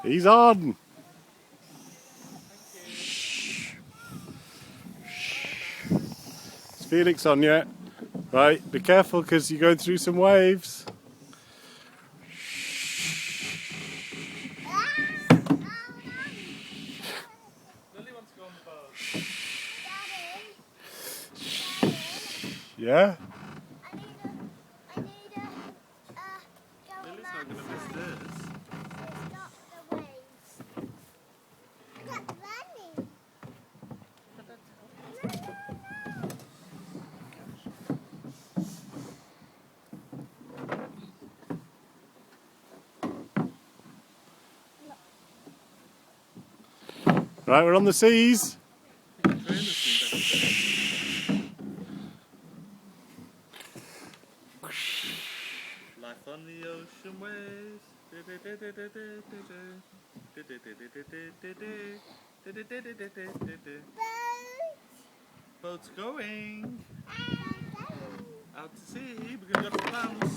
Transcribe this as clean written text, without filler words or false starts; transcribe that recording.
He's on. Is Felix on yet? Right, be careful because you're going through some waves. Lily wants to go on the boat. Yeah? Lily's not going to miss this. Right, we're on the seas. I think the trailer's been better. Life on the ocean waves. Boat's going out to sea. We're going to go to France.